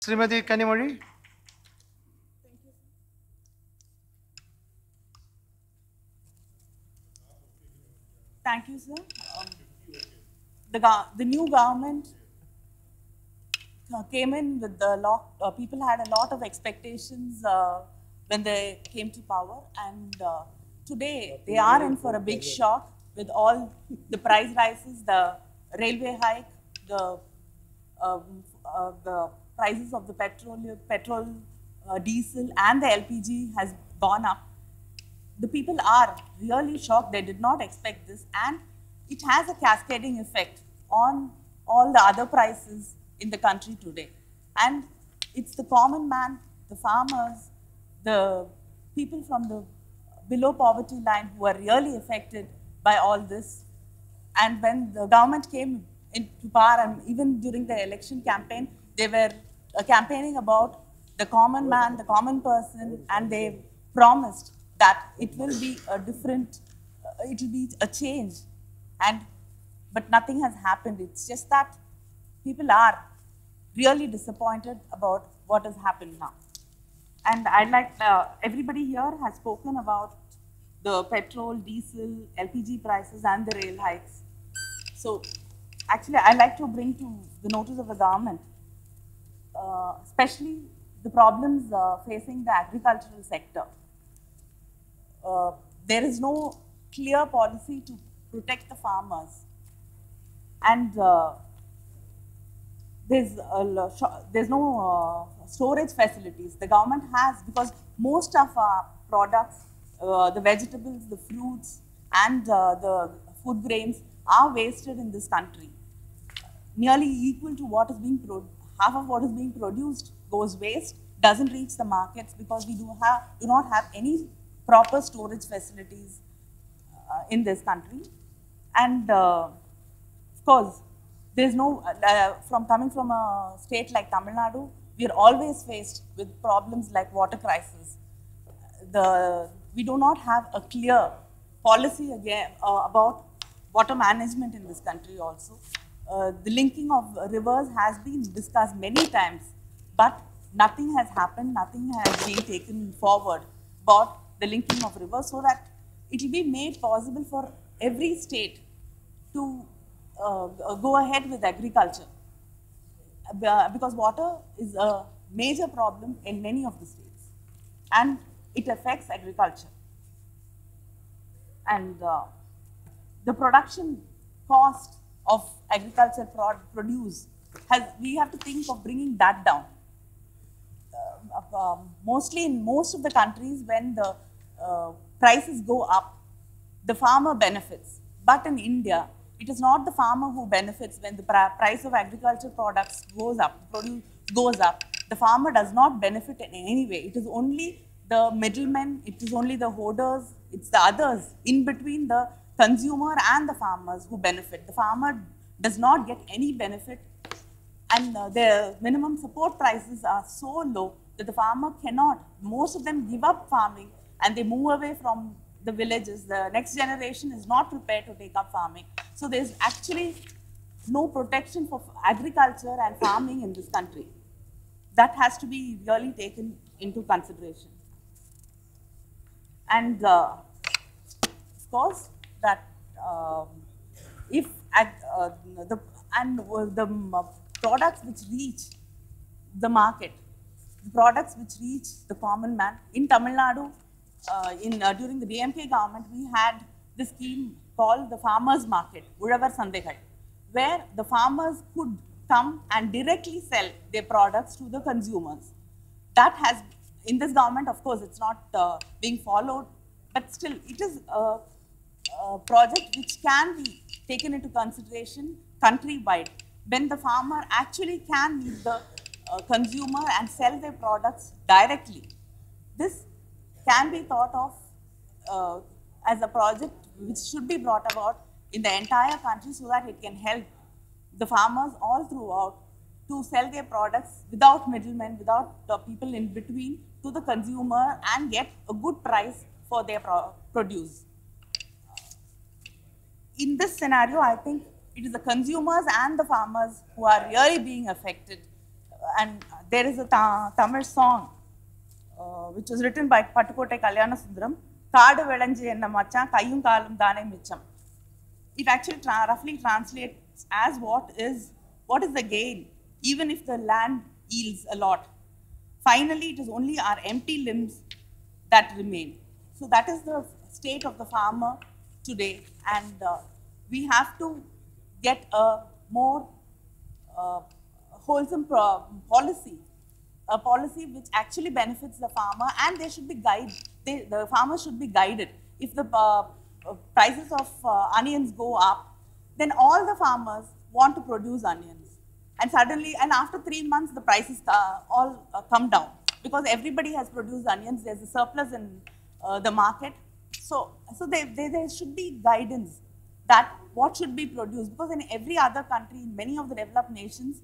Srimati Kanimori. Thank you, sir. Um, the new government came in with the lot. People had a lot of expectations when they came to power, and today they are in for a big shock with all the price rises, the railway hike, the prices of the petrol, diesel, and the LPG has gone up. The people are really shocked. They did not expect this, and it has a cascading effect on all the other prices in the country today. And it's the common man, the farmers, the people from the below poverty line who are really affected by all this. And when the government came into power, and even during the election campaign, they were campaigning about the common man, the common person, and they promised that it will be a different, it will be a change. And but nothing has happened. It's just that people are really disappointed about what has happened now. And I'd like, everybody here has spoken about the petrol, diesel, LPG prices, and the rail hikes. So, actually, I'd like to bring to the notice of the government, especially the problems facing the agricultural sector. There is no clear policy to protect the farmers. And there's no storage facilities. The government has, because most of our products, the vegetables, the fruits, and the food grains are wasted in this country. Nearly equal to what is being half of what is being produced goes waste, doesn't reach the markets because we do not have any proper storage facilities in this country. And of course, there's no, coming from a state like Tamil Nadu, we are always faced with problems like water crisis. We do not have a clear policy again about water management in this country also. The linking of rivers has been discussed many times, but nothing has happened, nothing has been taken forward about the linking of rivers so that it will be made possible for every state to go ahead with agriculture. Because water is a major problem in many of the states and it affects agriculture. And the production cost of agriculture produce we have to think of bringing that down. Mostly in most of the countries, when the prices go up, the farmer benefits. But in India, it is not the farmer who benefits when the price of agriculture products goes up, produce goes up. The farmer does not benefit in any way. It is only the middlemen, it is only the hoarders, it's the others in between the consumer and the farmers who benefit. The farmer does not get any benefit, and the minimum support prices are so low that the farmer cannot, most of them give up farming and they move away from the villages. The next generation is not prepared to take up farming. So there's actually no protection for agriculture and farming in this country. That has to be really taken into consideration. And of course, that if the products which reach the market, the products which reach the common man in Tamil Nadu, during the DMK government, we had this scheme called the Farmers Market, Ulavar Sandegai, where the farmers could come and directly sell their products to the consumers. That has, in this government, of course, it's not being followed, but still, it is a project which can be taken into consideration countrywide, when the farmer actually can meet the consumer and sell their products directly. This can be thought of as a project which should be brought about in the entire country so that it can help the farmers all throughout to sell their products without middlemen, without people in between, to the consumer and get a good price for their produce. In this scenario, I think it is the consumers and the farmers who are really being affected, and there is a Tamil song which was written by Pattukotai Kalyana Sundaram, Kaadu Velanji enna machan, Kayyum Kaalum Daane Micham. It actually roughly translates as what is the gain, even if the land yields a lot. Finally, it is only our empty limbs that remain. So that is the state of the farmer today, and we have to get a more wholesome policy, a policy which actually benefits the farmer, and they should be the farmers should be guided. If the prices of onions go up, then all the farmers want to produce onions, and suddenly, and after 3 months, the prices all come down because everybody has produced onions. There's a surplus in the market, so there should be guidance that what should be produced, because in every other country, in many of the developed nations,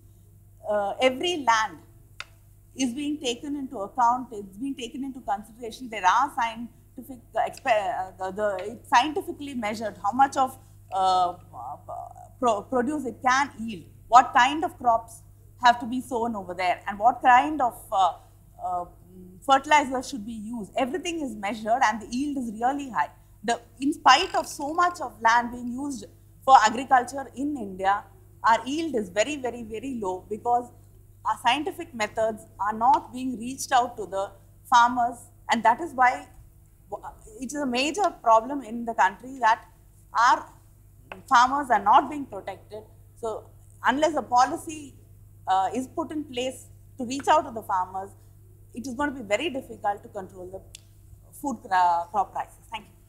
every land is being taken into account, it's being taken into consideration. There are scientific, it's scientifically measured how much of produce it can yield, what kind of crops have to be sown over there, and what kind of fertilizer should be used. Everything is measured and the yield is really high. In spite of so much of land being used for agriculture in India, our yield is very, very, very low because our scientific methods are not being reached out to the farmers, and that is why it is a major problem in the country that our farmers are not being protected. So unless a policy is put in place to reach out to the farmers, it is going to be very difficult to control the food crop prices. Thank you.